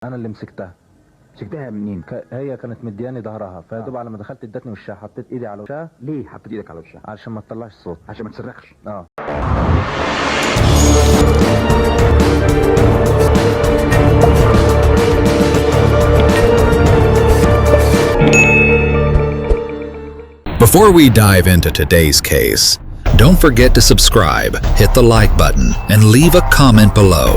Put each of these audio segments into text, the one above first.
انا اللي مسكتها. مسكتها منين؟ هي كانت مدياني ظهرها، فيا دوب على ما دخلت ادتني وشها، حطيت ايدي على وشها. ليه حطيت ايدك على وشها؟ علشان ما تطلعش صوت، عشان ما تصرخش. Before we dive into today's case, don't forget to subscribe, hit the like button, and leave a comment below.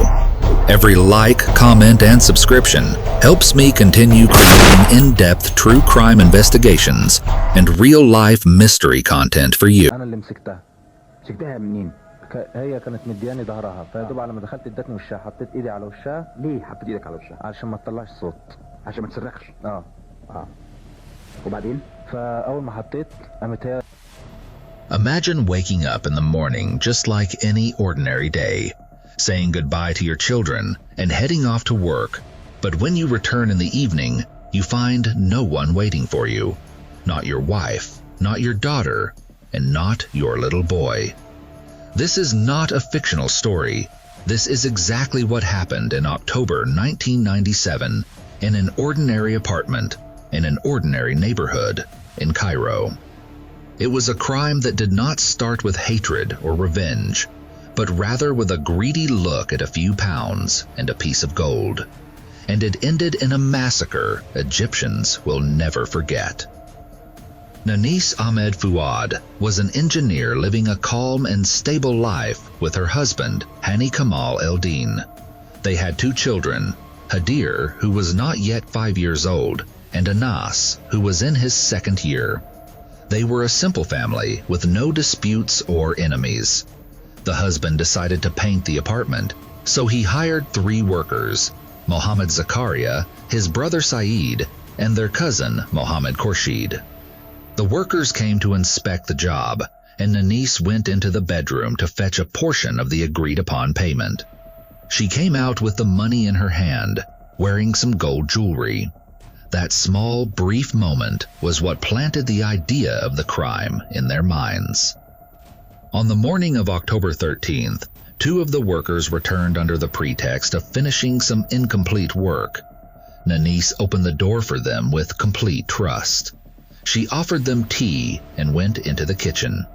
Every like, comment, and subscription helps me continue creating in-depth true crime investigations and real-life mystery content for you. انا اللي مسكتها. مسكتها منين؟ هي كانت مدياني ظهرها، فيا دوب على ما دخلت ادتني وشها، حطيت ايدي على وشها. ليه حطيت ايدك على وشها؟ علشان ما تطلعش صوت، عشان ما تصرخش. وبعدين؟ فاول ما حطيت قامت هي. Imagine waking up in the morning just like any ordinary day, saying goodbye to your children and heading off to work. But when you return in the evening, you find no one waiting for you. Not your wife, not your daughter, and not your little boy. This is not a fictional story. This is exactly what happened in October 1997 in an ordinary apartment in an ordinary neighborhood in Cairo. It was a crime that did not start with hatred or revenge, but rather with a greedy look at a few pounds and a piece of gold. And it ended in a massacre Egyptians will never forget. Nanis Ahmed Fuad was an engineer living a calm and stable life with her husband, Hani Kamal Eldin. They had two children, Hadir, who was not yet 5 years old, and Anas, who was in his second year. They were a simple family with no disputes or enemies. The husband decided to paint the apartment, so he hired 3 workers, Mohammed Zakaria, his brother Saeed, and their cousin Mohammed Khorshid. The workers came to inspect the job, and Nanis went into the bedroom to fetch a portion of the agreed-upon payment. She came out with the money in her hand, wearing some gold jewelry. That small, brief moment was what planted the idea of the crime in their minds. On the morning of October 13th, 2 of the workers returned under the pretext of finishing some incomplete work. Nanis opened the door for them with complete trust. She offered them tea and went into the kitchen.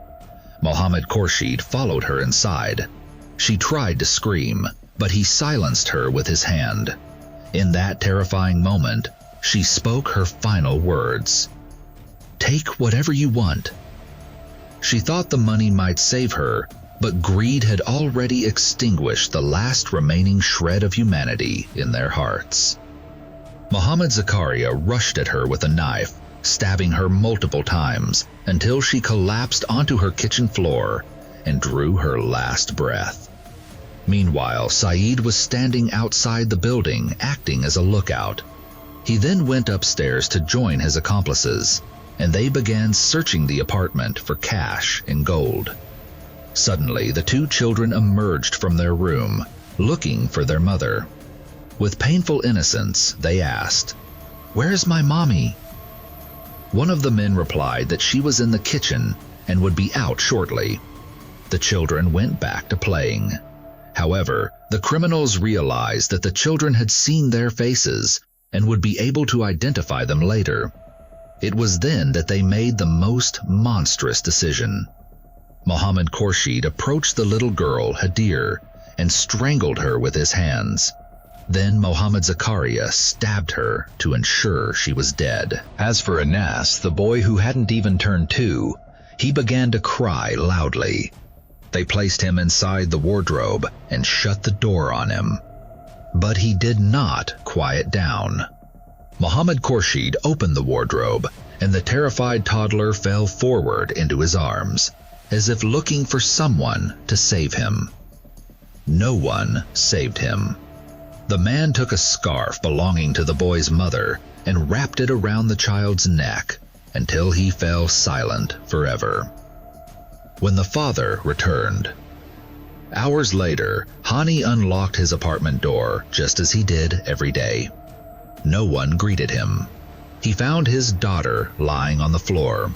Mohammed Khorshid followed her inside. She tried to scream, but he silenced her with his hand. In that terrifying moment, she spoke her final words. "Take whatever you want." She thought the money might save her, but greed had already extinguished the last remaining shred of humanity in their hearts. Mohammed Zakaria rushed at her with a knife, stabbing her multiple times until she collapsed onto her kitchen floor and drew her last breath. Meanwhile, Saeed was standing outside the building, acting as a lookout. He then went upstairs to join his accomplices, and they began searching the apartment for cash and gold. Suddenly, the 2 children emerged from their room, looking for their mother. With painful innocence, they asked, "Where's my mommy?" One of the men replied that she was in the kitchen and would be out shortly. The children went back to playing. However, the criminals realized that the children had seen their faces and would be able to identify them later. It was then that they made the most monstrous decision. Mohammed Khorshid approached the little girl, Hadir, and strangled her with his hands. Then Mohammed Zakaria stabbed her to ensure she was dead. As for Anas, the boy who hadn't even turned 2, he began to cry loudly. They placed him inside the wardrobe and shut the door on him. But he did not quiet down. Mohammed Khorshid opened the wardrobe, and the terrified toddler fell forward into his arms, as if looking for someone to save him. No one saved him. The man took a scarf belonging to the boy's mother and wrapped it around the child's neck until he fell silent forever. When the father returned, hours later, Hani unlocked his apartment door just as he did every day. No one greeted him. He found his daughter lying on the floor.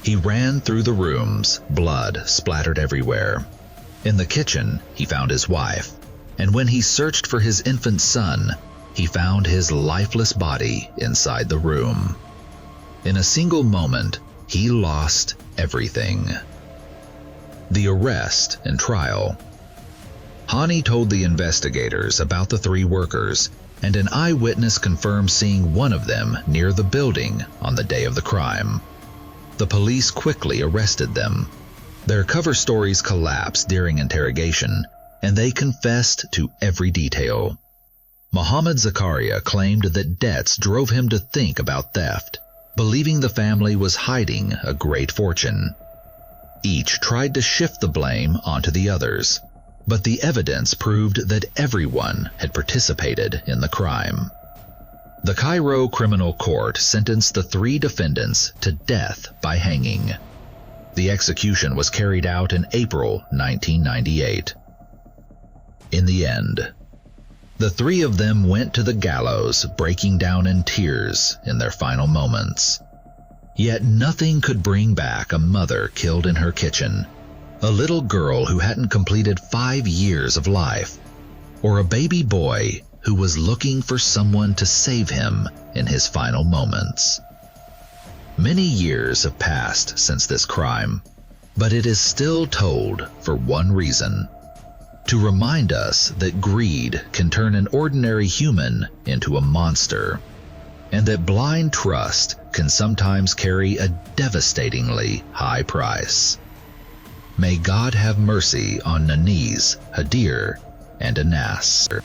He ran through the rooms, blood splattered everywhere. In the kitchen, he found his wife, and when he searched for his infant son, he found his lifeless body inside the room. In a single moment, he lost everything. The arrest and trial. Hani told the investigators about the 3 workers, and an eyewitness confirmed seeing one of them near the building on the day of the crime. The police quickly arrested them. Their cover stories collapsed during interrogation, and they confessed to every detail. Muhammad Zakaria claimed that debts drove him to think about theft, believing the family was hiding a great fortune. Each tried to shift the blame onto the others, but the evidence proved that everyone had participated in the crime. The Cairo Criminal Court sentenced the 3 defendants to death by hanging. The execution was carried out in April 1998. In the end, the 3 of them went to the gallows, breaking down in tears in their final moments. Yet nothing could bring back a mother killed in her kitchen, a little girl who hadn't completed 5 years of life, or a baby boy who was looking for someone to save him in his final moments. Many years have passed since this crime, but it is still told for one reason: to remind us that greed can turn an ordinary human into a monster, and that blind trust can sometimes carry a devastatingly high price. May God have mercy on Nanis, Hadir, and Nasr.